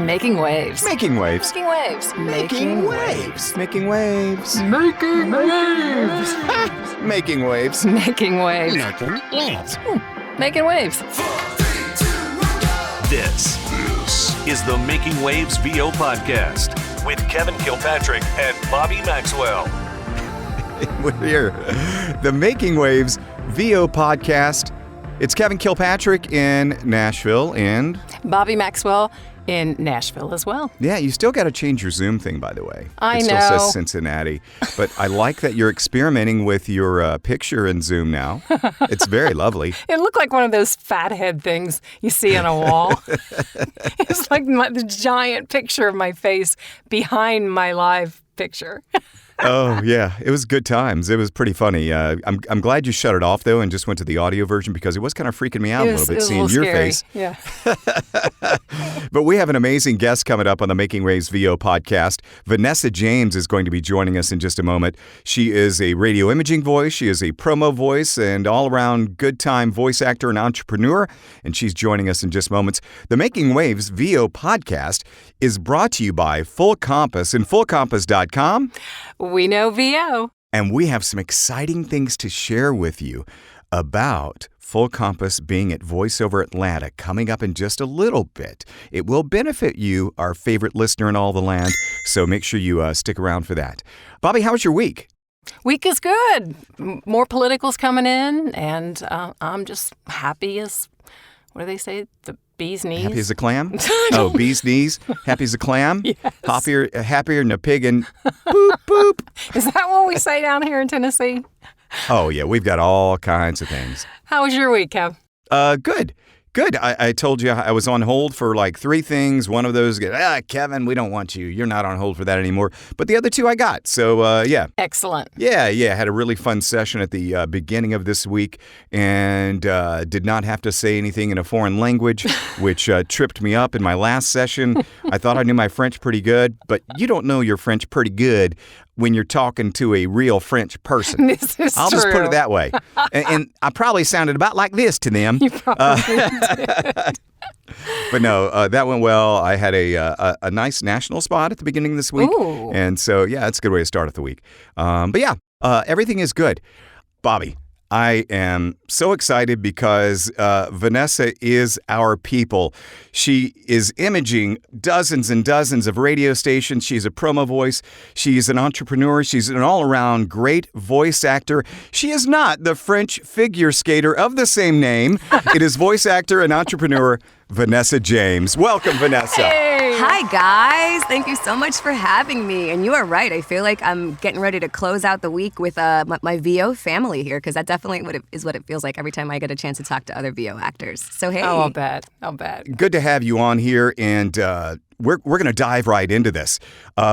Making waves. Making waves. Making waves. Making waves. Making waves. Making waves. Making waves. Making waves. Making waves. Making waves. This is the Making Waves VO podcast with Kevin Kilpatrick and Bobby Maxwell. We're here. The Making Waves VO podcast. It's Kevin Kilpatrick in Nashville and Bobby Maxwell in Nashville as well. Yeah, you still got to change your Zoom thing, by the way. I It know. still says Cincinnati. But I like that you're experimenting with your picture in Zoom now. It's very lovely. It looked like one of those fathead things you see on a wall. It's like the giant picture of my face behind my live picture. Oh, yeah. It was good times. It was pretty funny. I'm glad you shut it off, though, and just went to the audio version because it was kind of freaking me out a little bit seeing your scary. face. Yeah. But we have an amazing guest coming up on the Making Waves VO podcast. Vanessa James is going to be joining us in just a moment. She is a radio imaging voice. She is a promo voice and all-around good-time voice actor and entrepreneur, and she's joining us in just moments. The Making Waves VO podcast is brought to you by Full Compass and fullcompass.com. We know VO. And we have some exciting things to share with you about Full Compass being at VoiceOver Atlanta coming up in just a little bit. It will benefit you, our favorite listener in all the land, so make sure you stick around for that. Bobby, how was your week? Week is good. More politicals coming in, and I'm just happy as, what do they say, the bee's knees? Happy as a clam? Oh, bee's knees? Happy as a clam? Yes. Happier than a pig and boop, boop. Is that what we say down here in Tennessee? Oh, yeah, we've got all kinds of things. How was your week, Kev? Good. Good. I told you I was on hold for like 3 things. One of those, Kevin, we don't want you. You're not on hold for that anymore. But the other 2 I got. So, yeah. Excellent. Yeah. Had a really fun session at the beginning of this week and did not have to say anything in a foreign language, which tripped me up in my last session. I thought I knew my French pretty good, but you don't know your French pretty good when you're talking to a real French person. This is I'll true. just put it that way. And I probably sounded about like this to them. You probably did. But no, that went well. I had a nice national spot at the beginning of this week. Ooh. And so, yeah, it's a good way to start off the week. But yeah, everything is good. Bobby, I am so excited because Vanessa is our people. She is imaging dozens and dozens of radio stations. She's a promo voice. She's an entrepreneur. She's an all-around great voice actor. She is not the French figure skater of the same name. It is voice actor and entrepreneur Vanessa James. Welcome, Vanessa. Hey. Hi, guys. Thank you so much for having me. And you are right. I feel like I'm getting ready to close out the week with my VO family here, because that definitely is what it feels like every time I get a chance to talk to other VO actors. So, hey. Oh, I'll bet. Good to have you on here, and we're going to dive right into this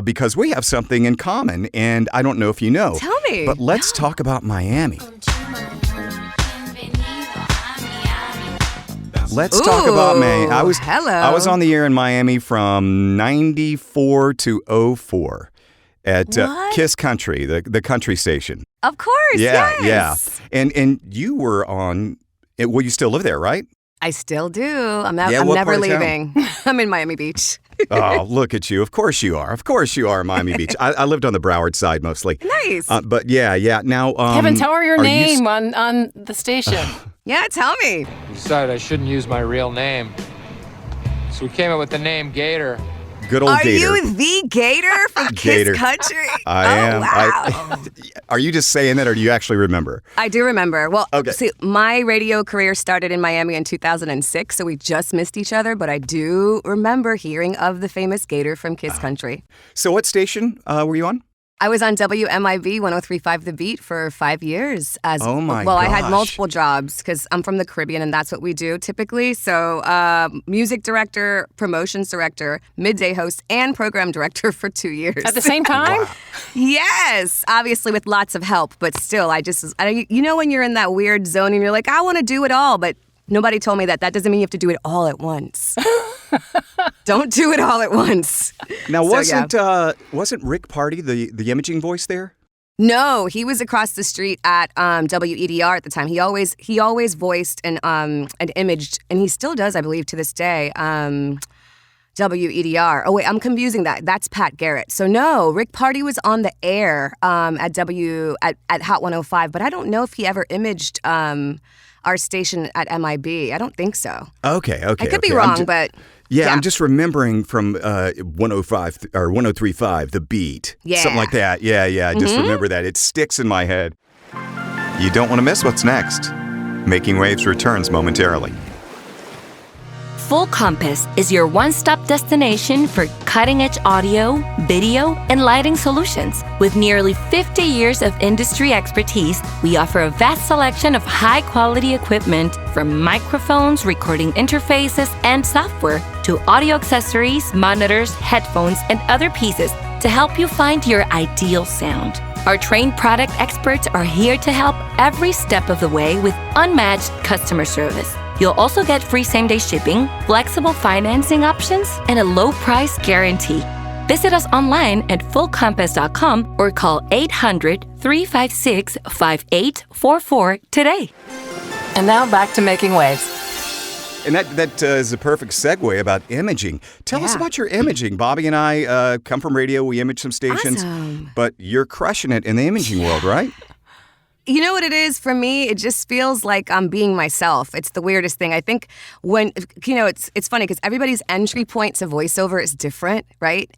because we have something in common, and I don't know if you know. Tell me. But let's talk about Miami. Let's talk about Miami. I was on the air in Miami from 94 to 04 at Kiss Country, the country station. Of course, Yeah. yes. And you were on, well, you still live there, right? I still do. I'm what never part of town? leaving. I'm in Miami Beach. Oh, look at you. Of course you are. Of course you are in Miami Beach. I lived on the Broward side mostly. Nice. But yeah. Now, Kevin, tell her your are name on the station. Yeah, tell me. Decided I shouldn't use my real name. So we came up with the name Gator. Good old Are Gator. you the Gator from Gator. Kiss Country? I am. Wow. Are you just saying that, or do you actually remember? I do remember. Well, Okay. see, my radio career started in Miami in 2006, so we just missed each other, but I do remember hearing of the famous Gator from Kiss Country. So what station were you on? I was on WMIV 103.5 The Beat for 5 years. Oh my Well, I had gosh. multiple jobs because I'm from the Caribbean and that's what we do typically. So music director, promotions director, midday host, and program director for 2 years. At the same time? Yes, obviously with lots of help, but still, you know when you're in that weird zone and you're like, I want to do it all, but nobody told me that doesn't mean you have to do it all at once. Don't do it all at once. Now, So, wasn't Rick Party the imaging voice there? No, he was across the street at WEDR at the time. He always voiced and imaged, and he still does, I believe, to this day. WEDR. Oh, wait, I'm confusing that. That's Pat Garrett. So no, Rick Party was on the air at Hot 105, but I don't know if he ever imaged our station at MIB. I don't think so. Okay. I could be wrong, but... Yeah, I'm just remembering from 105 or 103.5, The Beat. Yeah. Something like that. Yeah. I just remember that. It sticks in my head. You don't want to miss what's next. Making Waves returns momentarily. Full Compass is your one-stop destination for cutting-edge audio, video, and lighting solutions. With nearly 50 years of industry expertise, we offer a vast selection of high-quality equipment, from microphones, recording interfaces, and software, to audio accessories, monitors, headphones, and other pieces to help you find your ideal sound. Our trained product experts are here to help every step of the way with unmatched customer service. You'll also get free same-day shipping, flexible financing options, and a low price guarantee. Visit us online at fullcompass.com or call 800-356-5844 today. And now back to Making Waves. And that is a perfect segue about imaging. Tell us about your imaging. Bobby and I come from radio. We image some stations. Awesome. But you're crushing it in the imaging world, right? You know what it is for me? It just feels like I'm being myself. It's the weirdest thing. I think when, it's funny because everybody's entry point to voiceover is different, right?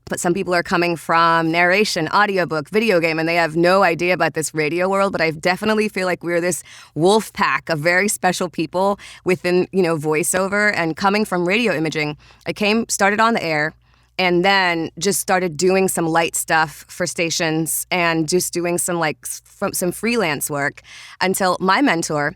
But some people are coming from narration, audiobook, video game, and they have no idea about this radio world. But I definitely feel like we're this wolf pack of very special people within, voiceover. And coming from radio imaging, I started on the air, and then just started doing some light stuff for stations and just doing some some freelance work until my mentor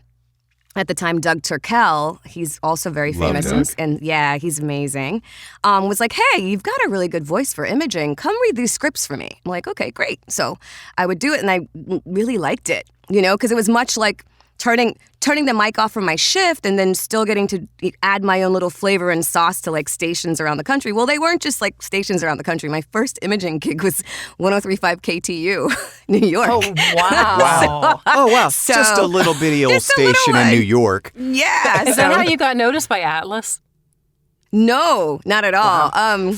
at the time, Doug Turkel, he's also very famous and he's amazing, was like, hey, you've got a really good voice for imaging. Come read these scripts for me. I'm like, okay, great. So I would do it, and I really liked it, because it was much like turning the mic off from my shift and then still getting to add my own little flavor and sauce to stations around the country. Well, they weren't just stations around the country. My first imaging gig was 103.5 KTU, New York. Oh, wow. Wow. Just a little bitty old station in New York. Yeah. Is that how you got noticed by Atlas? No, not at all. Wow.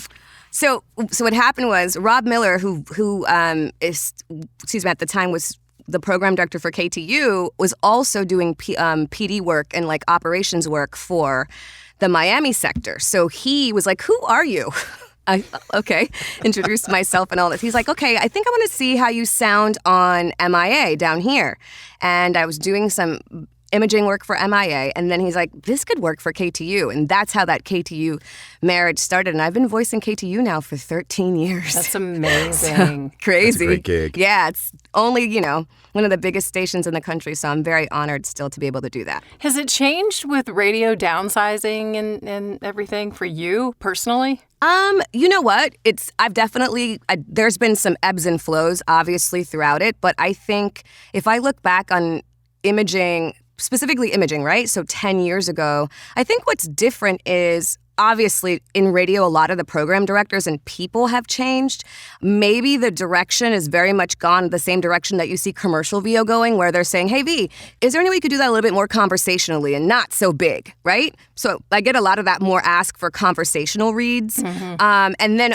So what happened was Rob Miller, who at the time was the program director for KTU, was also doing PD work and operations work for the Miami sector. So he was like, who are you? Introduced myself and all this. He's like, okay, I think I want to see how you sound on MIA down here. And I was doing some imaging work for MIA, and then he's like, this could work for KTU. And that's how that KTU marriage started. And I've been voicing KTU now for 13 years. That's amazing. Crazy. That's a great gig. Yeah, it's only, one of the biggest stations in the country, so I'm very honored still to be able to do that. Has it changed with radio downsizing and everything for you personally? You know what? There's been some ebbs and flows, obviously, throughout it. But I think if I look back on imaging, specifically imaging, right? So 10 years ago, I think what's different is obviously in radio, a lot of the program directors and people have changed. Maybe the direction is very much gone the same direction that you see commercial VO going, where they're saying, hey, V, is there any way you could do that a little bit more conversationally and not so big, right? So I get a lot of that more ask for conversational reads. Mm-hmm. And then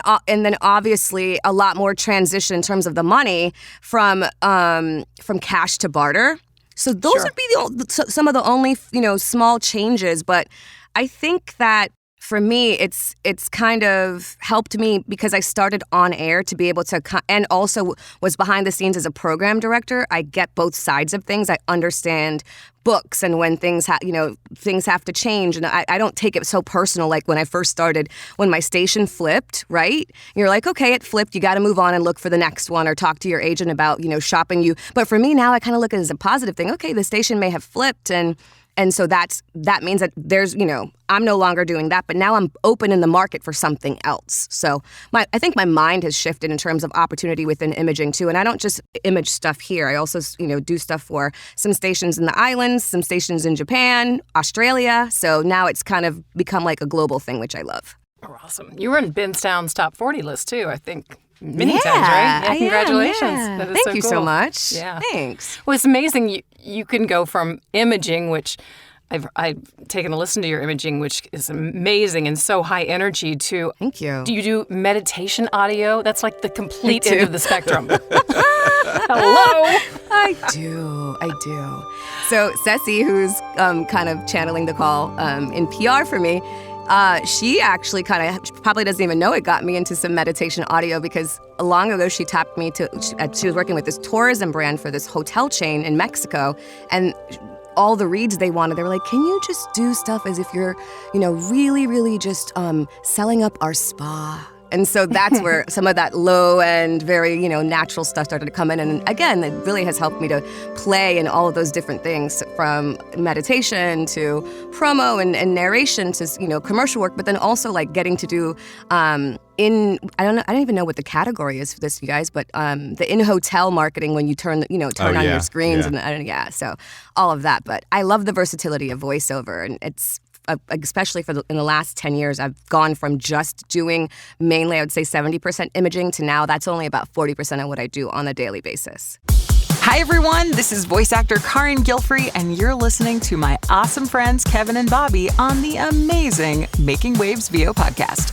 obviously a lot more transition in terms of the money from cash to barter. So those would be some of the only, small changes. But I think that for me, it's kind of helped me because I started on air to be able to, and also was behind the scenes as a program director. I get both sides of things. I understand books and when things have to change. And I don't take it so personal like when I first started, when my station flipped, right? You're like, okay, it flipped. You got to move on and look for the next one or talk to your agent about, shopping you. But for me now, I kind of look at it as a positive thing. Okay, the station may have flipped and so that means that there's, I'm no longer doing that, but now I'm open in the market for something else. So I think my mind has shifted in terms of opportunity within imaging too. And I don't just image stuff here. I also, do stuff for some stations in the islands, some stations in Japan, Australia. So now it's kind of become like a global thing, which I love. Oh, awesome. You were in Benstown's top 40 list too, I think. Many times, right? Yeah, congratulations. Yeah. That is Thank so you cool. so much. Yeah. Thanks. Well, it's amazing you can go from imaging, which I've taken a listen to your imaging, which is amazing and so high energy too. Thank you. Do you do meditation audio? That's like the complete end of the spectrum. Hello. I do. So Ceci, who's kind of channeling the call in PR for me, she actually probably doesn't even know it, got me into some meditation audio because long ago she tapped me to, she was working with this tourism brand for this hotel chain in Mexico, and all the reads they wanted, they were like, can you just do stuff as if you're, really, really just selling up our spa? And so that's where some of that low end, very, natural stuff started to come in. And again, it really has helped me to play in all of those different things, from meditation to promo and narration to, commercial work, but then also like getting to do I don't even know what the category is for this, you guys, but the in-hotel marketing when you turn on your screens and so all of that. But I love the versatility of voiceover, and it's especially in the last 10 years, I've gone from just doing mainly, I would say 70% imaging to now that's only about 40% of what I do on a daily basis. Hi, everyone. This is voice actor Karin Gilfrey, and you're listening to my awesome friends Kevin and Bobby on the amazing Making Waves VO podcast.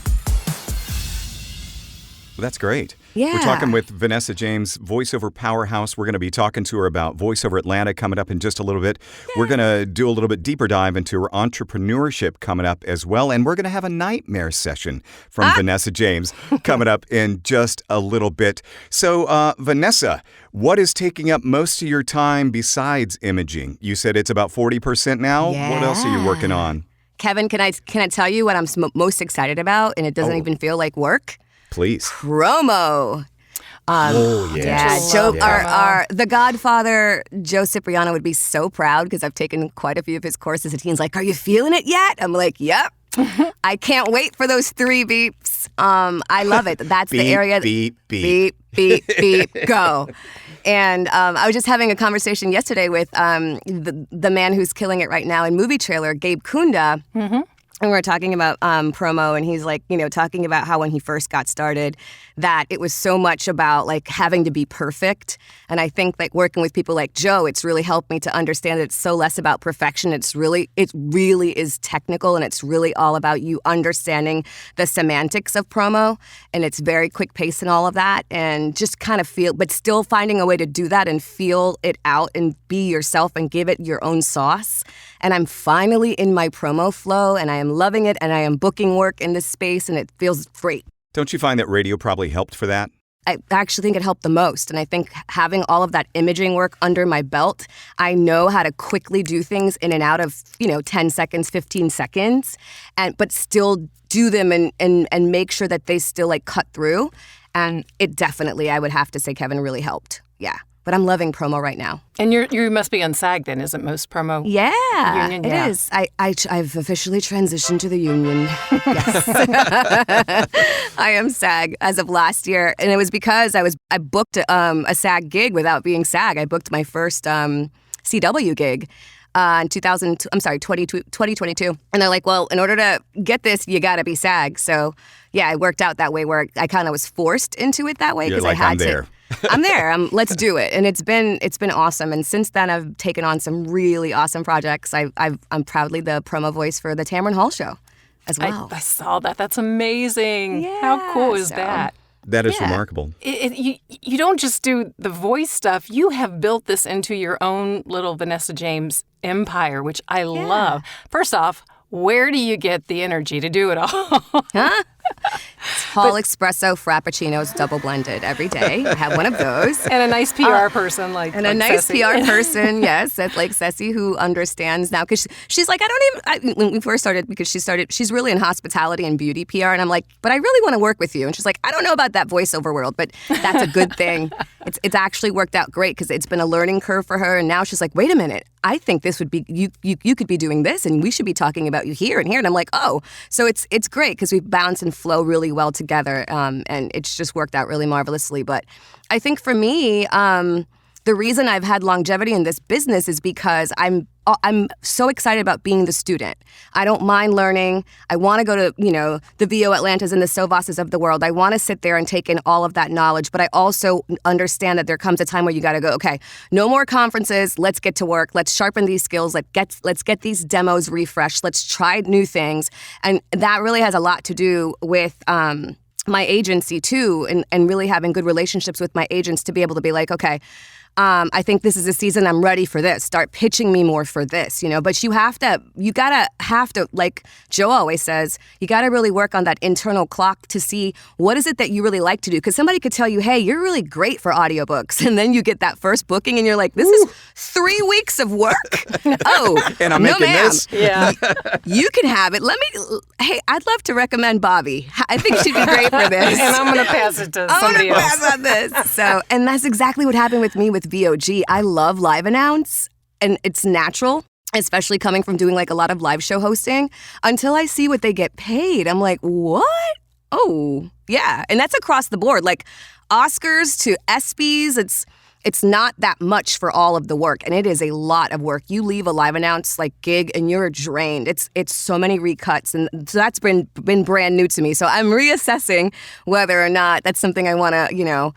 That's great. Yeah. We're talking with Vanessa James, voiceover powerhouse. We're going to be talking to her about VoiceOver Atlanta coming up in just a little bit. We're going to do a little bit deeper dive into her entrepreneurship coming up as well. And we're going to have a nightmare session from Vanessa James coming up in just a little bit. So, Vanessa, what is taking up most of your time besides imaging? You said it's about 40% now. Yeah. What else are you working on? Kevin, can I tell you what I'm most excited about, and it doesn't even feel like work? Please. Promo. The Godfather, Joe Cipriano, would be so proud because I've taken quite a few of his courses, and he's like, are you feeling it yet? I'm like, yep. I can't wait for those 3 beeps. I love it. That's beep, the area. Beep, beep. Beep, beep, beep, go. And I was just having a conversation yesterday with the man who's killing it right now in movie trailer, Gabe Kunda. Mm-hmm. And we were talking about promo, and he's like, talking about how when he first got started, that it was so much about like having to be perfect. And I think like working with people like Joe, it's really helped me to understand that it's so less about perfection. It really is technical, and it's really all about you understanding the semantics of promo. And it's very quick pace and all of that, and just kind of but still finding a way to do that and feel it out and be yourself and give it your own sauce. And I'm finally in my promo flow, and I am loving it, and I am booking work in this space, and it feels great. Don't you find that radio probably helped for that? I actually think it helped the most. And I think having all of that imaging work under my belt, I know how to quickly do things in and out of, 10 seconds, 15 seconds, but still do them and make sure that they still like cut through. And it definitely, I would have to say, Kevin, really helped. Yeah. But I'm loving promo right now. And you must be on SAG then, isn't most promo? Yeah, union? It is. I've officially transitioned to the union. Yes. I am SAG as of last year. And it was because I booked a SAG gig without being SAG. I booked my first CW gig in 2022. And they're like, well, in order to get this, you got to be SAG. So yeah, it worked out that way where I kind of was forced into it that way because like, I had I'm there. I'm there. Let's do it. And it's been awesome. And since then, I've taken on some really awesome projects. I'm proudly the promo voice for the Tamron Hall show as well. I saw that. That's amazing. Yeah, How cool is that? That is remarkable. You don't just do the voice stuff. You have built this into your own little Vanessa James empire, which I love. First off, where do you get the energy to do it all? Huh? Tall espresso frappuccinos double blended every day. I have one of those. And a nice PR person a nice Ceci. PR person, yes, that's like Ceci, who understands now. Because she's like, when we first started, because she's really in hospitality and beauty PR. And I'm like, but I really want to work with you. And she's like, I don't know about that voiceover world, but that's a good thing. It's actually worked out great because it's been a learning curve for her. And now she's like, wait a minute. I think this would be, you could be doing this, and we should be talking about you here and here. And I'm like, oh, so it's great because we bounce and flow really well together, and it's just worked out really marvelously. But I think for me, the reason I've had longevity in this business is because I'm so excited about being the student. I don't mind learning. I want to go to, the VO Atlantas and the Sovoses of the world. I want to sit there and take in all of that knowledge, but I also understand that there comes a time where you got to go, okay, no more conferences. Let's get to work. Let's sharpen these skills. Let's get these demos refreshed. Let's try new things. And that really has a lot to do with my agency too, and really having good relationships with my agents to be able to be like, okay, I think this is a season I'm ready for this. Start pitching me more for this, But you gotta have to, like Joe always says, you gotta really work on that internal clock to see what is it that you really like to do. Because somebody could tell you, hey, you're really great for audiobooks. And then you get that first booking and you're like, this is 3 weeks of work? Oh, and I'm no, making ma'am. this? Yeah. You can have it. Hey, I'd love to recommend Bobby. I think she'd be great for this. And I'm going to pass it to I'm somebody gonna else. pass on this. So, and that's exactly what happened with me with VOG. I love live announce, and it's natural, especially coming from doing like a lot of live show hosting. Until I see what they get paid, I'm like, what? Oh, yeah. And that's across the board, like Oscars to ESPYs. It's not that much for all of the work, and it is a lot of work. You leave a live announce like gig and you're drained. It's so many recuts, and so that's been brand new to me. So I'm reassessing whether or not that's something I want to,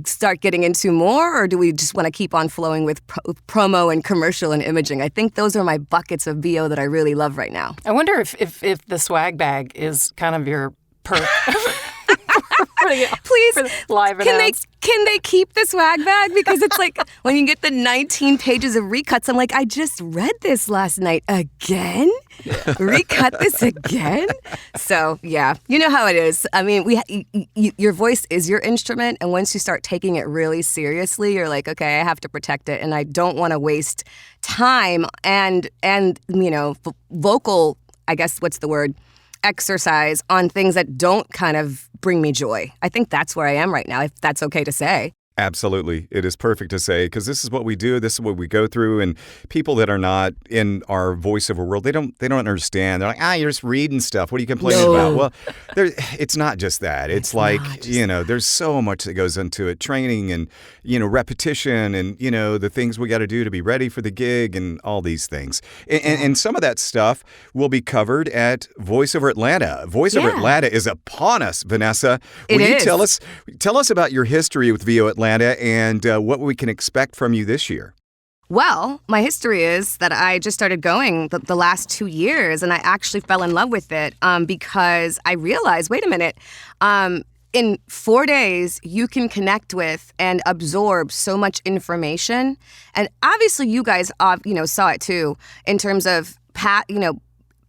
start getting into more, or do we just want to keep on flowing with promo and commercial and imaging? I think those are my buckets of VO that I really love right now. I wonder if the swag bag is kind of your perk. Please, for the live announce. Can they keep the swag bag? Because it's like when you get the 19 pages of recuts, I'm like, I just read this last night again. Recut this again. So yeah, you know how it is. I mean, your voice is your instrument, and once you start taking it really seriously, you're like, okay, I have to protect it, and I don't want to waste time and vocal. I guess what's the word? Exercise on things that don't kind of bring me joy. I think that's where I am right now, if that's okay to say. Absolutely. It is perfect to say, because this is what we do. This is what we go through. And people that are not in our voiceover world, they don't understand. They're like, you're just reading stuff. What are you complaining about? Well, it's not just that. It's like, there's so much that goes into it. Training and, repetition and, the things we got to do to be ready for the gig and all these things. And some of that stuff will be covered at VoiceOver Atlanta. VoiceOver Atlanta is upon us, Vanessa. Will you tell us about your history with VO Atlanta and what we can expect from you this year? Well, my history is that I just started going the last 2 years, and I actually fell in love with it because I realized, wait a minute, in 4 days, you can connect with and absorb so much information. And obviously you guys, saw it too, in terms of,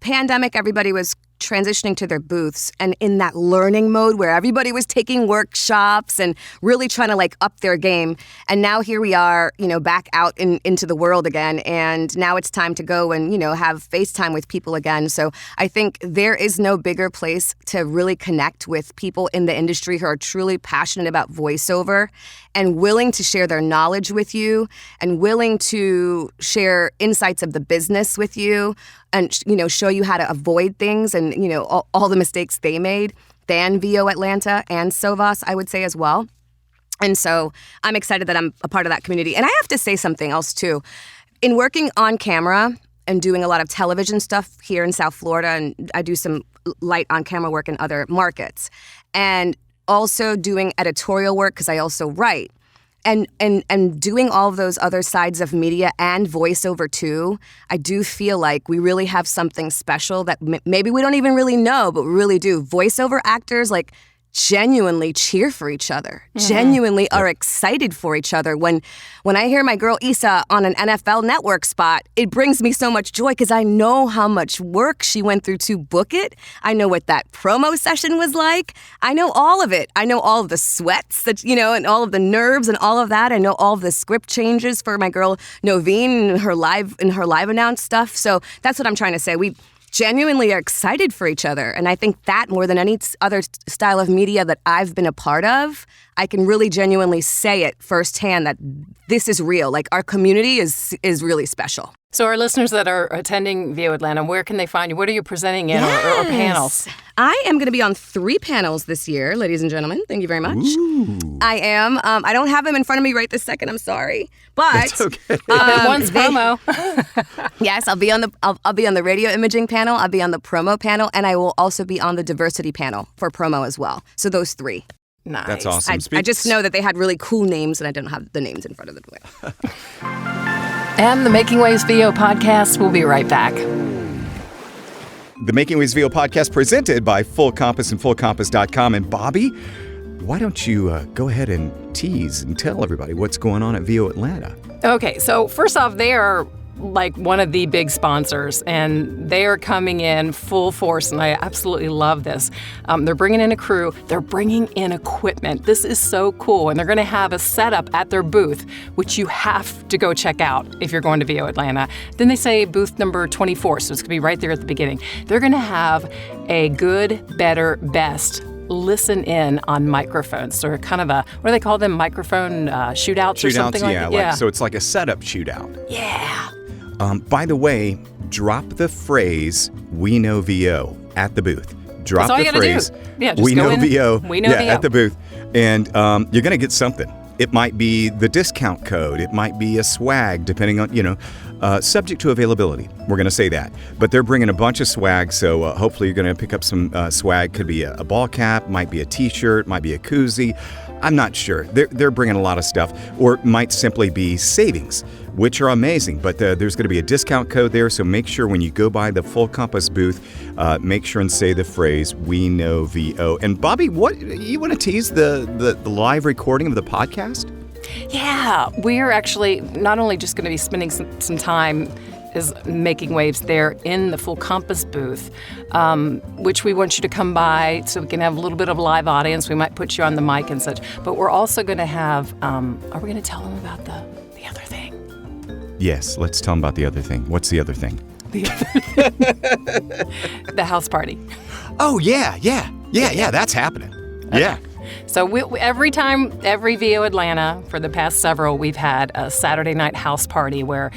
pandemic, everybody was transitioning to their booths and in that learning mode where everybody was taking workshops and really trying to up their game. And now here we are, back out into the world again. And now it's time to go and, have FaceTime with people again. So I think there is no bigger place to really connect with people in the industry who are truly passionate about voiceover and willing to share their knowledge with you and willing to share insights of the business with you and, show you how to avoid things and, all the mistakes they made than VO Atlanta and Sovos, I would say as well. And so I'm excited that I'm a part of that community. And I have to say something else too. In working on camera and doing a lot of television stuff here in South Florida, and I do some light on camera work in other markets, and also doing editorial work because I also write. And doing all of those other sides of media and voiceover too, I do feel like we really have something special that maybe we don't even really know, but we really do. Voiceover actors genuinely cheer for each other, genuinely are excited for each other. When I hear my girl Issa on an NFL Network spot, it brings me so much joy because I know how much work she went through to book it. I know what that promo session was like. I know all of it. I know all of the sweats that, and all of the nerves and all of that. I know all of the script changes for my girl Noveen and her live announce stuff. So that's what I'm trying to say. We genuinely are excited for each other. And I think that more than any other style of media that I've been a part of, I can really genuinely say it firsthand that this is real. Our community is really special. So our listeners that are attending VO Atlanta, where can they find you? What are you presenting in or panels? I am going to be on 3 panels this year, ladies and gentlemen. Thank you very much. Ooh. I am. I don't have them in front of me right this second. I'm sorry, but That's okay. One's promo. Yes, I'll be on the radio imaging panel. I'll be on the promo panel, and I will also be on the diversity panel for promo as well. So those 3. Nice. That's awesome. I just know that they had really cool names, and I don't have the names in front of them. And the Making Waves VO podcast will be right back. The Making Waves VO podcast presented by Full Compass and FullCompass.com. And Bobby, why don't you go ahead and tease and tell everybody what's going on at VO Atlanta? Okay, so first off, they are like one of the big sponsors, and they are coming in full force, and I absolutely love this. They're bringing in a crew. They're bringing in equipment. This is so cool, and they're going to have a setup at their booth, which you have to go check out if you're going to VO Atlanta. Then they say booth number 24, so it's going to be right there at the beginning. They're going to have a good, better, best listen in on microphones. So kind of what do they call them? Microphone shootouts or something like that? Yeah. So it's like a setup shootout. Yeah. By the way, drop the phrase, "We know VO" at the booth. Drop That's all the you gotta phrase, do. Yeah, just "We go know in, VO" "We know VO." at the booth. And you're going to get something. It might be the discount code. It might be a swag, depending on, subject to availability. We're going to say that. But they're bringing a bunch of swag, so hopefully you're going to pick up some swag. Could be a ball cap, might be a T-shirt, might be a koozie. I'm not sure. They're bringing a lot of stuff. Or it might simply be savings, which are amazing. But there's going to be a discount code there, so make sure when you go by the Full Compass booth, make sure and say the phrase, "We know VO." And Bobby, what you want to tease the live recording of the podcast? Yeah, we're actually not only just going to be spending some time as Making Waves there in the Full Compass booth, which we want you to come by so we can have a little bit of a live audience. We might put you on the mic and such. But we're also going to have, are we going to tell them about the other thing? Yes, let's tell them about the other thing. What's the other thing? The house party. Oh, yeah, that's happening. Okay. Yeah. So every VO Atlanta, for the past several, we've had a Saturday night house party where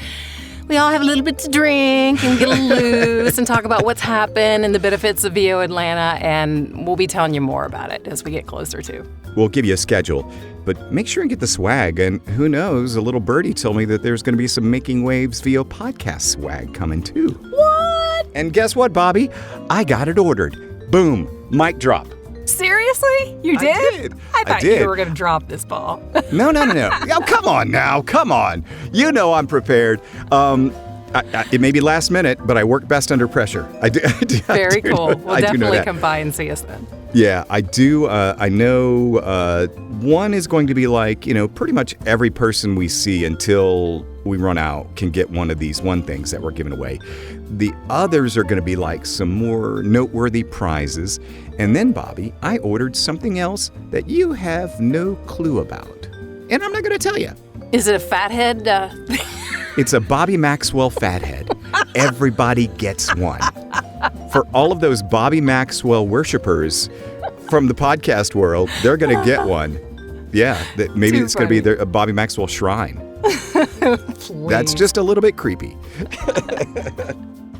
we all have a little bit to drink and get a little loose and talk about what's happened and the benefits of VO Atlanta, and we'll be telling you more about it as we get closer to. We'll give you a schedule, but make sure and get the swag. And who knows, a little birdie told me that there's going to be some Making Waves VO podcast swag coming too. What? And guess what, Bobby? I got it ordered. Boom, mic drop. Seriously? You did? I did. I thought did. you were going to drop this ball. No. Oh, come on now. Come on. You know I'm prepared. It may be last minute, but I work best under pressure. I do. Very cool. We'll definitely come that. by and see us then. Yeah, I do. I know one is going to be like, pretty much every person we see until we run out can get one of these things that we're giving away. The others are going to be like some more noteworthy prizes. And then, Bobby, I ordered something else that you have no clue about. And I'm not going to tell you. Is it a fathead? It's a Bobby Maxwell fathead. Everybody gets one. For all of those Bobby Maxwell worshipers from the podcast world, they're going to get one. Yeah, maybe it's going to be a Bobby Maxwell shrine. That's just a little bit creepy.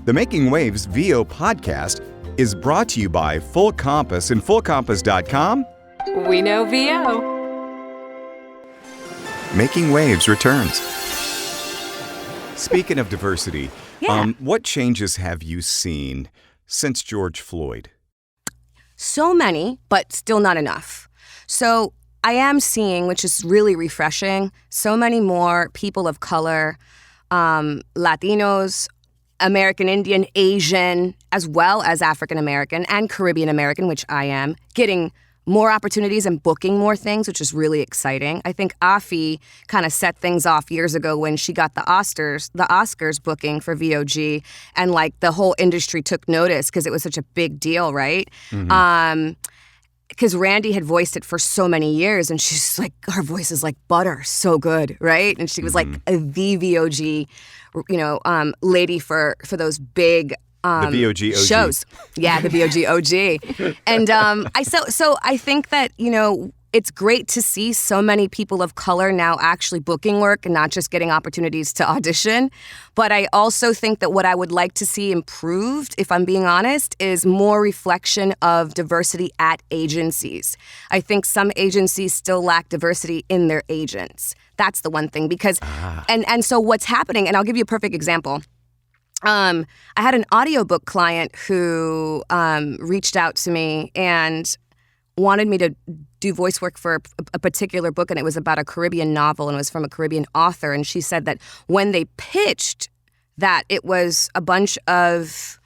The Making Waves VO podcast is brought to you by Full Compass and FullCompass.com. We know VO. Making Waves returns. Speaking of diversity, what changes have you seen since George Floyd? So many, but still not enough. So I am seeing, which is really refreshing, so many more people of color, Latinos, American Indian, Asian, as well as African American and Caribbean American, which I am, getting more opportunities and booking more things, which is really exciting. I think Afi kind of set things off years ago when she got the Oscars booking for VOG, and like the whole industry took notice because it was such a big deal, right? Mm-hmm. Because Randy had voiced it for so many years, and she's like, her voice is like butter, so good, right? And she was like the VOG, lady for those big the VOG OG. shows. Yeah, the VOG OG. And I think that, it's great to see so many people of color now actually booking work and not just getting opportunities to audition. But I also think that what I would like to see improved, if I'm being honest, is more reflection of diversity at agencies. I think some agencies still lack diversity in their agents. That's the one thing, because, and so what's happening, and I'll give you a perfect example. I had an audiobook client who reached out to me and wanted me to do voice work for a particular book, and it was about a Caribbean novel, and it was from a Caribbean author. And she said that when they pitched that, it was a bunch of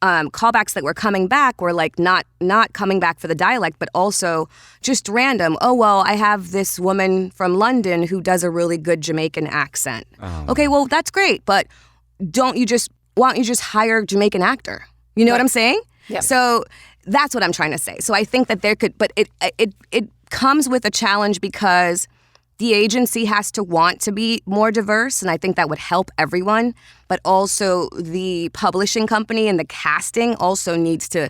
callbacks that were coming back were like not coming back for the dialect, but also just random. Oh, well, I have this woman from London who does a really good Jamaican accent. Okay, well, that's great, but why don't you just hire a Jamaican actor? You know what I'm saying? Yeah. So that's what I'm trying to say. So I think that there could, but it comes with a challenge because the agency has to want to be more diverse, and I think that would help everyone. But also the publishing company and the casting also needs to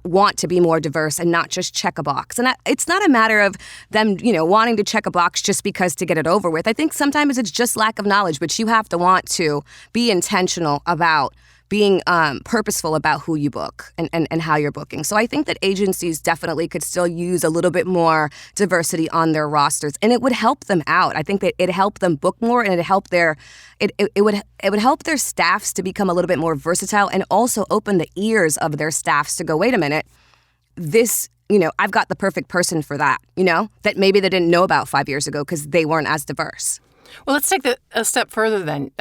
want to be more diverse and not just check a box. And it's not a matter of them, wanting to check a box just because to get it over with. I think sometimes it's just lack of knowledge, but you have to want to be intentional about being purposeful about who you book and how you're booking. So I think that agencies definitely could still use a little bit more diversity on their rosters, and it would help them out. I think that it'd help them book more, and it'd help it would help their staffs to become a little bit more versatile, and also open the ears of their staffs to go, wait a minute, this, I've got the perfect person for that, that maybe they didn't know about 5 years ago because they weren't as diverse. Well, let's take a step further then.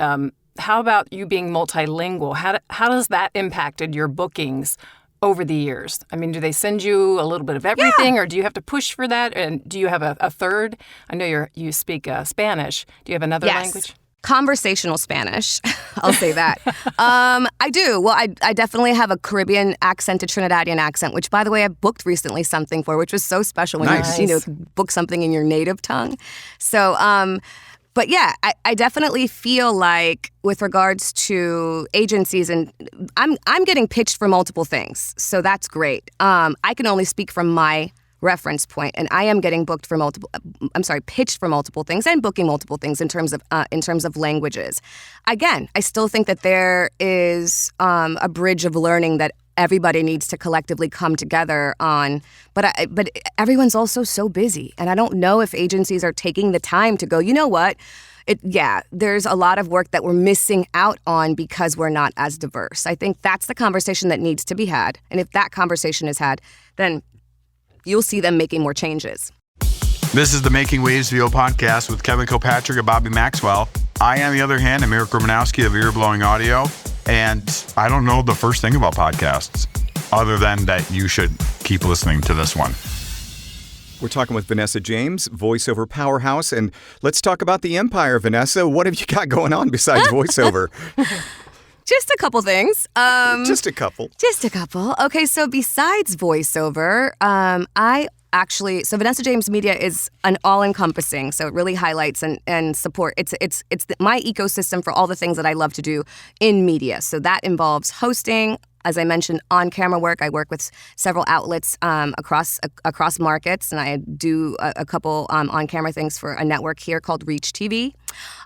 How about you being multilingual? How does that impacted your bookings over the years? I mean, do they send you a little bit of everything, or do you have to push for that? And do you have a third? I know you speak Spanish. Do you have another language? Conversational Spanish. I'll say that. I do. Well, I definitely have a Caribbean accent, a Trinidadian accent, which, by the way, I booked recently something for, which was so special when you book something in your native tongue. So, but yeah, I definitely feel like with regards to agencies, and I'm getting pitched for multiple things, so that's great. I can only speak from my reference point, and I am getting pitched for multiple things and booking multiple things in terms of languages. Again, I still think that there is a bridge of learning that everybody needs to collectively come together on, but everyone's also so busy, and I don't know if agencies are taking the time to go, you know what, there's a lot of work that we're missing out on because we're not as diverse. I think that's the conversation that needs to be had, and if that conversation is had, then you'll see them making more changes. This is the Making Waves VO podcast with Kevin Kilpatrick and Bobby Maxwell. I, on the other hand, am Eric Romanowski of Ear Blowing Audio. And I don't know the first thing about podcasts other than that you should keep listening to this one. We're talking with Vanessa James, voiceover powerhouse, and let's talk about the empire, Vanessa. What have you got going on besides voiceover? Just a couple things. Just a couple. Okay, so besides voiceover, So Vanessa James Media is an all-encompassing, so it really highlights and support. It's my ecosystem for all the things that I love to do in media. So that involves hosting, as I mentioned, on-camera work. I work with several outlets across markets, and I do a couple on-camera things for a network here called Reach TV,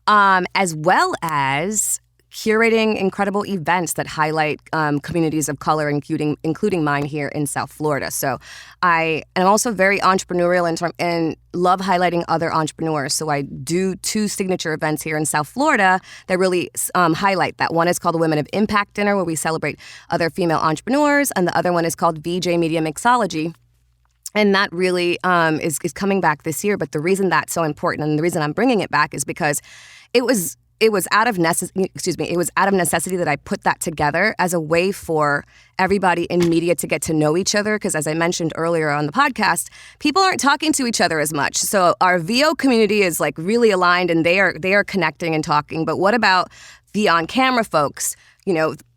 as well as curating incredible events that highlight communities of color, including mine here in South Florida. So I am also very entrepreneurial and love highlighting other entrepreneurs. So I do 2 signature events here in South Florida that really highlight that. One is called the Women of Impact Dinner, where we celebrate other female entrepreneurs, and the other one is called VJ Media Mixology. And that really is coming back this year. But the reason that's so important, and the reason I'm bringing it back, is because it was out of necessity that I put that together as a way for everybody in media to get to know each other. Because as I mentioned earlier on the podcast, people aren't talking to each other as much. So our VO community is like really aligned, and they are connecting and talking. But what about the on-camera folks?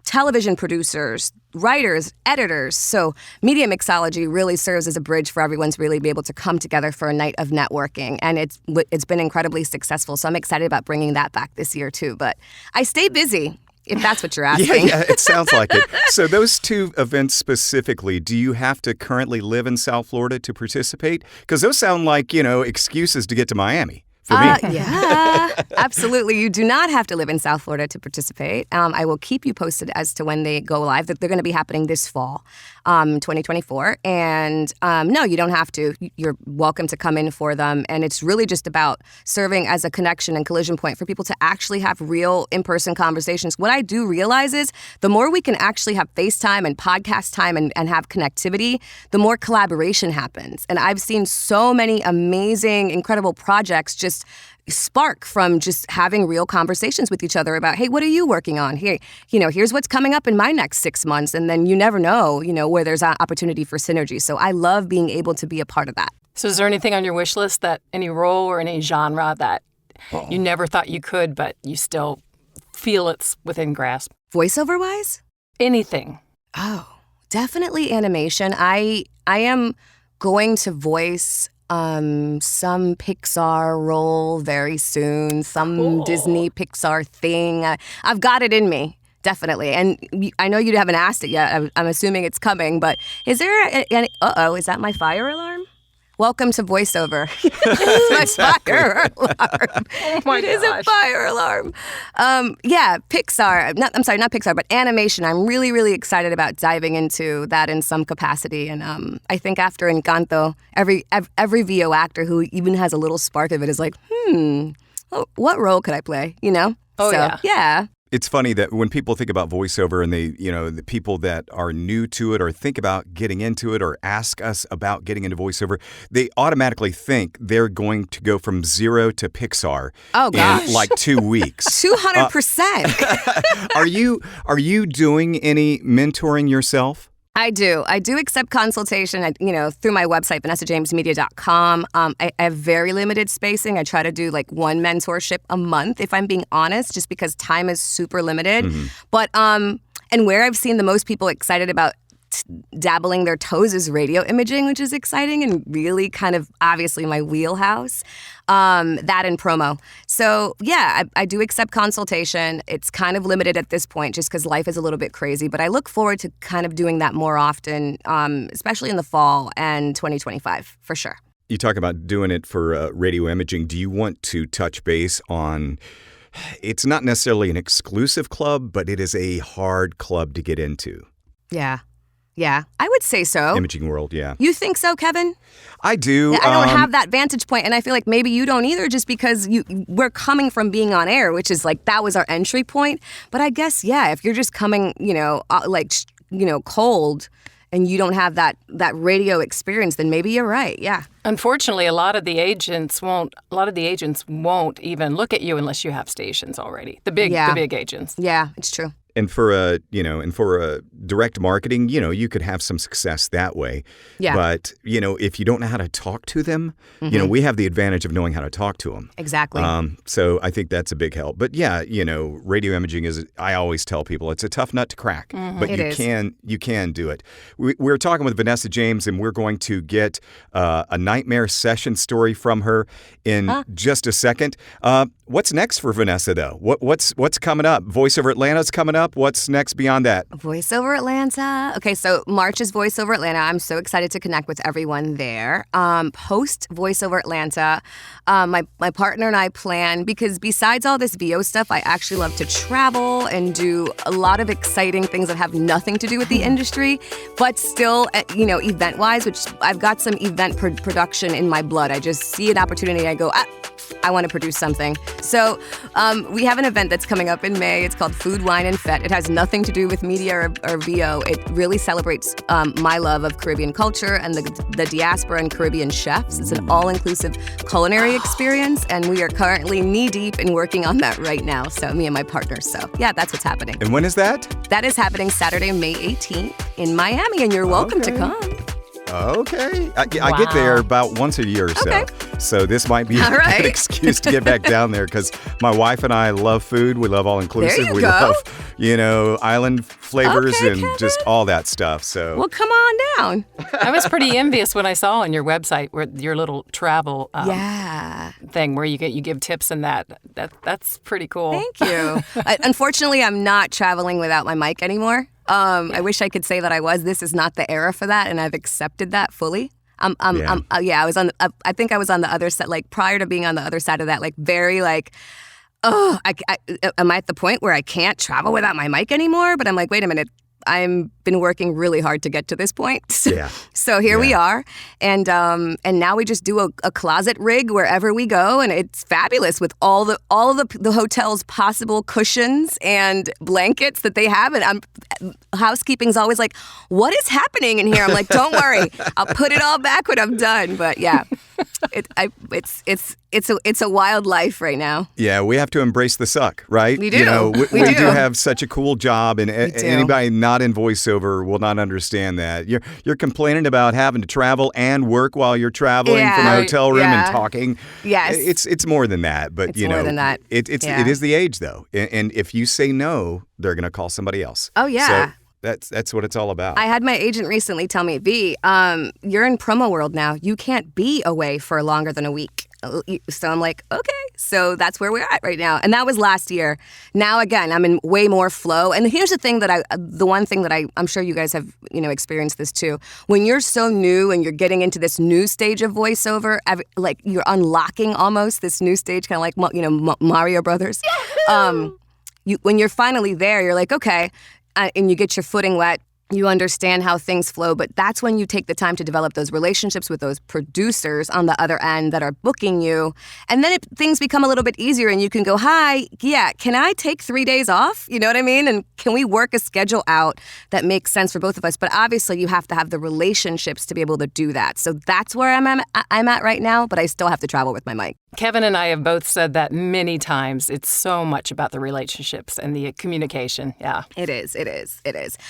Television producers, writers, editors. So media mixology really serves as a bridge for everyone to really be able to come together for a night of networking. And it's been incredibly successful. So I'm excited about bringing that back this year too. But I stay busy. if that's what you're asking. Yeah, it sounds like it. So those two events specifically, do you have to currently live in South Florida to participate? Because those sound like, excuses to get to Miami. For me. Yeah, absolutely. You do not have to live in South Florida to participate. I will keep you posted as to when they go live. They're going to be happening this fall, 2024. And no, you don't have to. You're welcome to come in for them. And it's really just about serving as a connection and collision point for people to actually have real in-person conversations. What I do realize is the more we can actually have FaceTime and podcast time and have connectivity, the more collaboration happens. And I've seen so many amazing, incredible projects just spark from just having real conversations with each other about, hey, what are you working on? Here, here's what's coming up in my next 6 months. And then you never know, where there's an opportunity for synergy. So I love being able to be a part of that. So is there anything on your wish list, that any role or any genre that you never thought you could, but you still feel it's within grasp? Voiceover wise? Anything. Oh, definitely animation. I am going to voice some Pixar role very soon, some Disney Pixar thing. I've got it in me, definitely. And I know you haven't asked it yet. I'm assuming it's coming, but is there any, is that my fire alarm? Welcome to voiceover. It's my fire alarm. Oh my gosh. It is a fire alarm. Yeah, Pixar. I'm sorry, not Pixar, but animation. I'm really, really excited about diving into that in some capacity. And I think after Encanto, every VO actor who even has a little spark of it is like, what role could I play? Oh, yeah. It's funny that when people think about voiceover and they, the people that are new to it or think about getting into it or ask us about getting into voiceover, they automatically think they're going to go from zero to Pixar in like 2 weeks. 200%. Are you doing any mentoring yourself? I do accept consultation, through my website, vanessajamesmedia.com. I have very limited spacing. I try to do like one mentorship a month, if I'm being honest, just because time is super limited. Mm-hmm. But, and where I've seen the most people excited about dabbling their toes is radio imaging, which is exciting and really kind of obviously my wheelhouse. That and promo. So yeah, I do accept consultation. It's kind of limited at this point just because life is a little bit crazy, but I look forward to kind of doing that more often, especially in the fall and 2025 for sure. You talk about doing it for radio imaging. Do you want to touch base on, it's not necessarily an exclusive club, but it is a hard club to get into? Yeah, I would say so. Imaging world, yeah. You think so, Kevin? I do. I don't have that vantage point, and I feel like maybe you don't either, just because we're coming from being on air, which is like that was our entry point. But I guess, yeah, if you're just coming, cold, and you don't have that radio experience, then maybe you're right. Yeah. Unfortunately, a lot of the agents won't even look at you unless you have stations already. The big agents. Yeah, it's true. And for a direct marketing, you could have some success that way. Yeah. But, if you don't know how to talk to them, we have the advantage of knowing how to talk to them. Exactly. So I think that's a big help. But yeah, radio imaging is, I always tell people, it's a tough nut to crack, but you can do it. We're talking with Vanessa James, and we're going to get a nightmare session story from her in just a second. What's next for Vanessa, though? What's coming up? VoiceOver Atlanta's coming up. What's next beyond that? VoiceOver Atlanta. Okay, so March is VoiceOver Atlanta. I'm so excited to connect with everyone there. Post VoiceOver Atlanta, my partner and I plan, because besides all this VO stuff, I actually love to travel and do a lot of exciting things that have nothing to do with the industry, but still, event-wise, which I've got some event production in my blood. I just see an opportunity and I go, I want to produce something. So we have an event that's coming up in May. It's called Food, Wine, and Fet. It has nothing to do with media or VO. It really celebrates my love of Caribbean culture and the diaspora and Caribbean chefs. It's an all-inclusive culinary experience, and we are currently knee-deep in working on that right now, so me and my partner. So yeah, that's what's happening. And when is that? That is happening Saturday, May 18th in Miami, and you're welcome to come. Okay. I get there about once a year or so. Okay. So this might be All a right. good excuse to get back down there because my wife and I love food. We love all-inclusive. There you We go. love, island flavors Okay, and Kevin. just all that stuff. So Well, come on down. I was pretty envious when I saw on your website where your little travel Yeah. thing where you give tips and that's pretty cool. Thank you. Unfortunately, I'm not traveling without my mic anymore. I wish I could say that I was. This is not the era for that, and I've accepted that fully. I was on. I think I was on the other side, like prior to being on the other side of that, like very like, oh, am I at the point where I can't travel without my mic anymore? But I'm like, wait a minute. I've been working really hard to get to this point. So here we are. And now we just do a closet rig wherever we go. And it's fabulous with all the hotel's possible cushions and blankets that they have. And housekeeping's always like, what is happening in here? I'm like, don't worry. I'll put it all back when I'm done. But yeah, it's a wild life right now. yeah, we have to embrace the suck, right? We do. You know, we do. do have such a cool job, and anybody not in voiceover will not understand that. You're complaining about having to travel and work while you're traveling from a Yeah. hotel room Yeah. and talking. Yes. It's more than that, but It's more than that. It Yeah. is the age though, and if you say no, they're gonna call somebody else. Oh, yeah. So that's what it's all about. I had my agent recently tell me, V, you're in promo world now. You can't be away for longer than a week. So I'm like, okay. So that's where we're at right now. And that was last year. Now, again, I'm in way more flow. And here's the one thing that I'm sure you guys have, experienced this too. When you're so new and you're getting into this new stage of voiceover, like you're unlocking almost this new stage, kind of like, Mario Brothers. When you're finally there, you're like, okay. And you get your footing wet, you understand how things flow, but that's when you take the time to develop those relationships with those producers on the other end that are booking you. And then things become a little bit easier and you can go, hi, yeah, can I take 3 days off? You know what I mean? And can we work a schedule out that makes sense for both of us? But obviously you have to have the relationships to be able to do that. So that's where I'm at right now, but I still have to travel with my mic. Kevin and I have both said that many times. It's so much about the relationships and the communication. Yeah. It is.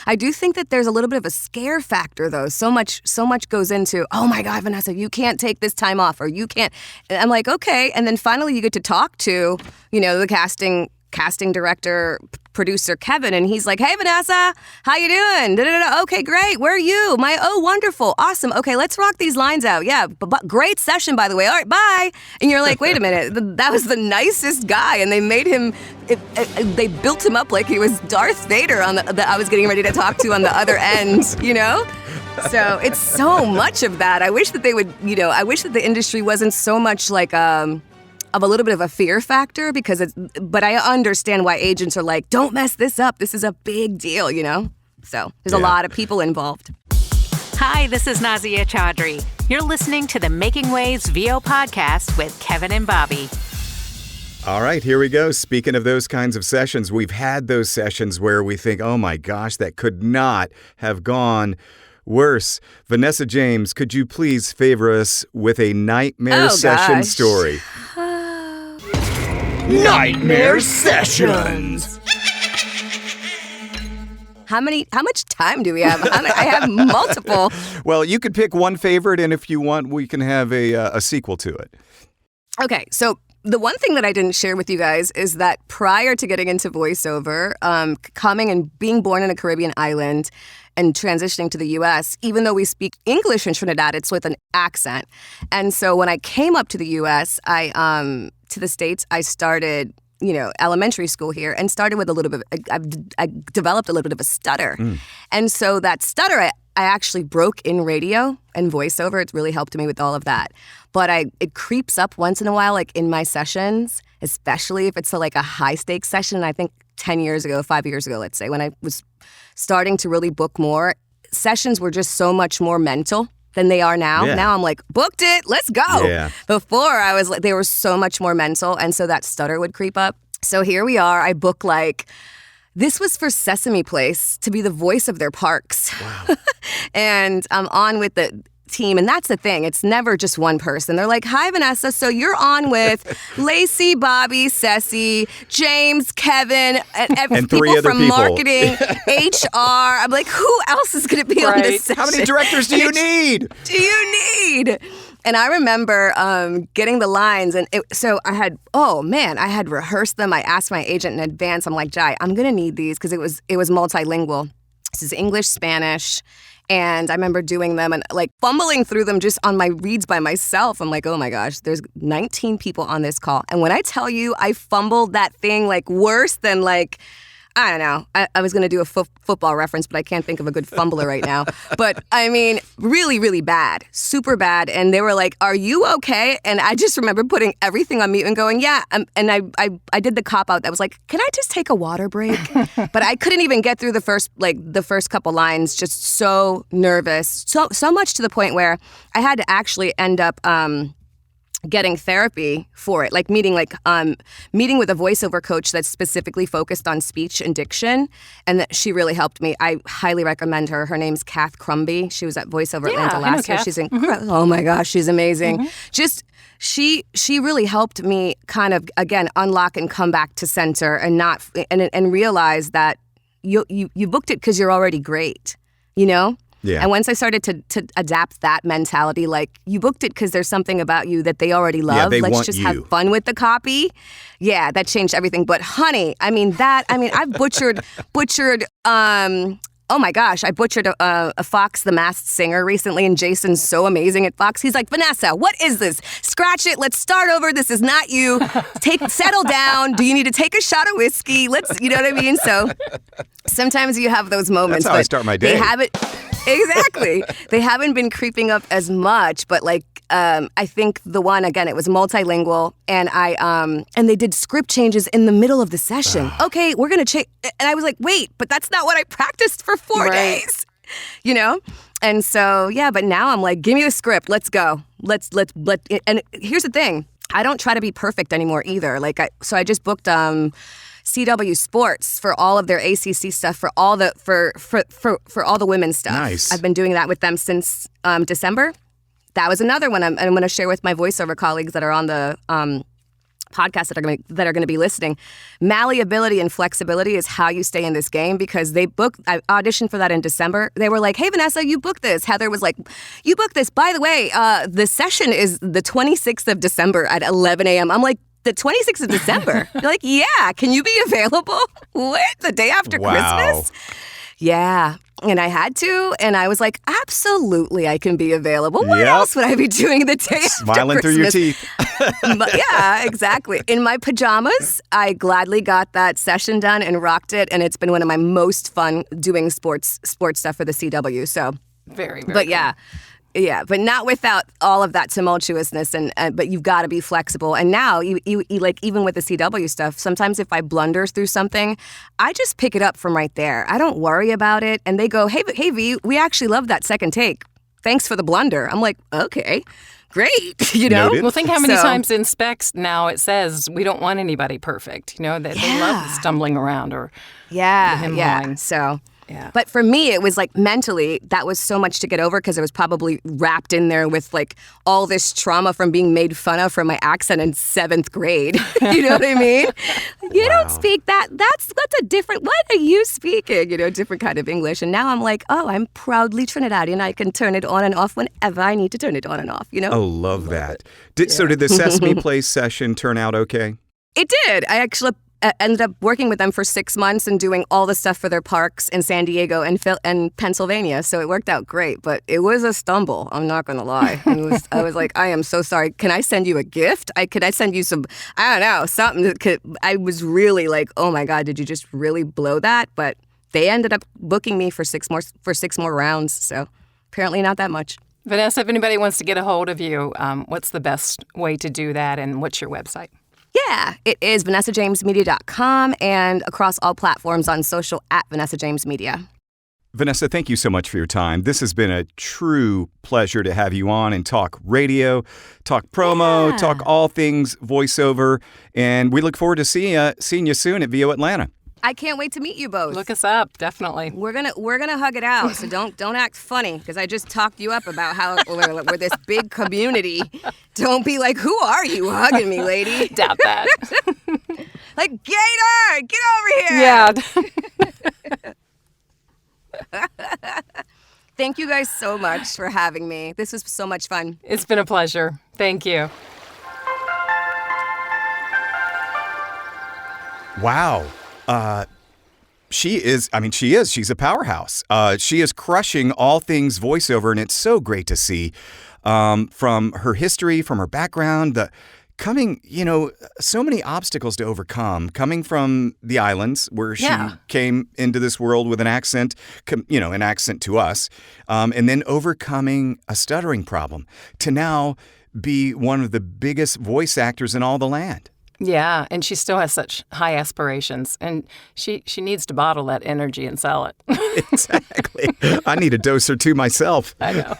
I do think that there's a little bit of a scare factor, though. So much goes into, oh my God, Vanessa, you can't take this time off, or you can't. And I'm like, okay. And then finally you get to talk to, the casting director, producer Kevin, and he's like, hey Vanessa, how you doing? Da-da-da. Okay, great. Where are you? Wonderful. Awesome. Okay, let's rock these lines out. Yeah, great session, by the way. All right, bye. And you're like, wait a minute, that was the nicest guy, and they made him, they built him up like he was Darth Vader that I was getting ready to talk to on the other end, So it's so much of that. I wish that they would, I wish that the industry wasn't so much like, of a little bit of a fear factor but I understand why agents are like, don't mess this up. This is a big deal, So there's a lot of people involved. Hi, this is Nazia Chaudhry. You're listening to the Making Waves VO podcast with Kevin and Bobby. All right, here we go. Speaking of those kinds of sessions, we've had those sessions where we think, oh my gosh, that could not have gone worse. Vanessa James, could you please favor us with a nightmare session story? Nightmare Sessions. How much time do we have? I have multiple. Well, you could pick one favorite, and if you want, we can have a sequel to it. Okay, so the one thing that I didn't share with you guys is that prior to getting into voiceover, coming and being born in a Caribbean island and transitioning to the U.S., even though we speak English in Trinidad, it's with an accent. And so when I came up to the U.S., to the States, I started, elementary school here and started with a little bit, I developed a little bit of a stutter. And so that stutter, I actually broke in radio and voiceover. It's really helped me with all of that. But it creeps up once in a while, like in my sessions, especially if it's like a high stakes session. I think 5 years ago, let's say, when I was starting to really book more, sessions were just so much more mental than they are now. Yeah. Now I'm like, booked it, let's go. Yeah. Before I was like, they were so much more mental, and so that stutter would creep up. So here we are, I book this was for Sesame Place to be the voice of their parks. Wow. And I'm on with the team, and that's the thing. It's never just one person. They're like, hi, Vanessa, so you're on with Lacey, Bobby, Ceci, James, Kevin, and three other people. Marketing, HR. I'm like, who else is going to be on this session? How many directors do you need? And I remember getting the lines, and so I had rehearsed them. I asked my agent in advance. I'm like, Jai, I'm gonna need these because it was multilingual. This is English, Spanish, and I remember doing them and like fumbling through them just on my reads by myself. I'm like, oh my gosh, there's 19 people on this call, and when I tell you, I fumbled that thing like worse than like. I don't know. I was going to do a football reference, but I can't think of a good fumbler right now. But I mean, really, really bad. Super bad. And they were like, are you okay? And I just remember putting everything on mute and going, yeah. And I did the cop-out that was like, can I just take a water break? But I couldn't even get through the first couple lines, just so nervous. So much to the point where I had to actually end up... getting therapy for it, like meeting with a voiceover coach that's specifically focused on speech and diction, and that she really helped me. I highly recommend her. Her name's Kath Crumby. She was at Voiceover Atlanta last year. She's incredible. Oh my gosh, she's amazing. Just she really helped me kind of again unlock and come back to center and realize that you booked it because you're already great, you know. Yeah. And once I started to adapt that mentality, like you booked it because there's something about you that they already love. They Let's want just you. have fun with the copy. Yeah, that changed everything. But honey, I've butchered. Oh my gosh, I butchered a Fox the Masked Singer recently, and Jason's so amazing at Fox. He's like, Vanessa, what is this? Scratch it. Let's start over. This is not you. Settle down. Do you need to take a shot of whiskey? You know what I mean? So sometimes you have those moments. That's how I start my day. They haven't. Exactly. They haven't been creeping up as much, but like I think the one again, it was multilingual, and and they did script changes in the middle of the session. Okay, we're gonna change, and I was like, wait, but that's not what I practiced for 4 days, you know. And so yeah, but now I'm like, give me the script, let's go, let's. And here's the thing, I don't try to be perfect anymore either. So I just booked CW Sports for all of their ACC stuff, for all the for all the women's stuff. Nice. I've been doing that with them since December. That was another one I'm going to share with my voiceover colleagues that are on the podcast that are going to be listening. Malleability and flexibility is how you stay in this game, because I auditioned for that in December. They were like, hey, Vanessa, you booked this. Heather was like, you booked this. By the way, the session is the 26th of December at 11 a.m. I'm like, the 26th of December? You're like, yeah, can you be available? What? The day after Christmas? Yeah. And I had to, and I was like, absolutely, I can be available. What else would I be doing the day after Smiling Christmas? through your teeth. Yeah, exactly. In my pajamas, I gladly got that session done and rocked it, and it's been one of my most fun doing sports stuff for the CW. So, very, very but cool. Yeah, but not without all of that tumultuousness, but you've got to be flexible. And now, you like even with the CW stuff, sometimes if I blunder through something, I just pick it up from right there. I don't worry about it, and they go, "Hey V, we actually love that second take. Thanks for the blunder." I'm like, "Okay, great." You know. Noted. Well, think how many times in specs now it says we don't want anybody perfect. You know, that they love stumbling around or yeah. So. Yeah. But for me, it was like mentally, that was so much to get over, because it was probably wrapped in there with like all this trauma from being made fun of for my accent in 7th grade. You know what I mean? You don't speak that. That's a different, what are you speaking? You know, different kind of English. And now I'm like, oh, I'm proudly Trinidadian. I can turn it on and off whenever I need to turn it on and off, you know? Oh, love that. So did the Sesame Place session turn out okay? It did. I actually ended up working with them for 6 months and doing all the stuff for their parks in San Diego and Pennsylvania. So it worked out great, but it was a stumble. I'm not going to lie. I was like, I am so sorry. Can I send you a gift? Could I send you some, I don't know, something that could, I was really like, oh my God, did you just really blow that? But they ended up booking me for 6 more rounds. So apparently not that much. Vanessa, if anybody wants to get a hold of you, what's the best way to do that, and what's your website? Yeah, it is VanessaJamesMedia.com and across all platforms on social at Vanessa James Media. Vanessa, thank you so much for your time. This has been a true pleasure to have you on and talk radio, talk promo, talk all things voiceover, and we look forward to seeing you soon at VO Atlanta. I can't wait to meet you both. Look us up, definitely. We're gonna hug it out. So don't act funny, because I just talked you up about how we're this big community. Don't be like, who are you hugging me, lady? Doubt that. Like, Gator, get over here. Yeah. Thank you guys so much for having me. This was so much fun. It's been a pleasure. Thank you. Wow. She's a powerhouse. She is crushing all things voiceover, and it's so great to see from her history, from her background, so many obstacles to overcome, coming from the islands where she came into this world with an accent, an accent to us, and then overcoming a stuttering problem to now be one of the biggest voice actors in all the land. Yeah, and she still has such high aspirations, and she needs to bottle that energy and sell it. Exactly. I need a dose or two myself. I know.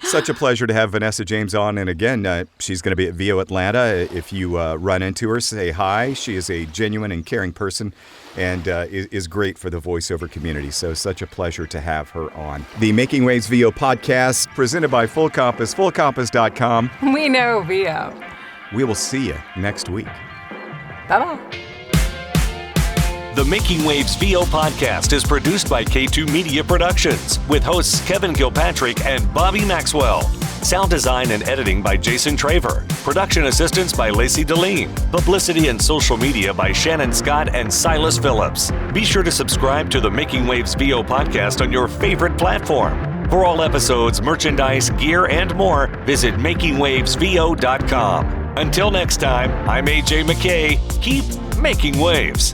Such a pleasure to have Vanessa James on. And again, she's going to be at VO Atlanta. If you run into her, say hi. She is a genuine and caring person and is great for the voiceover community. So such a pleasure to have her on. The Making Waves VO podcast presented by Full Compass, fullcompass.com. We know VO. We will see you next week. Bye-bye. The Making Waves VO podcast is produced by K2 Media Productions with hosts Kevin Kilpatrick and Bobby Maxwell. Sound design and editing by Jason Traver. Production assistance by Lacey Deline. Publicity and social media by Shannon Scott and Silas Phillips. Be sure to subscribe to the Making Waves VO podcast on your favorite platform. For all episodes, merchandise, gear, and more, visit makingwavesvo.com. Until next time, I'm AJ McKay. Keep making waves.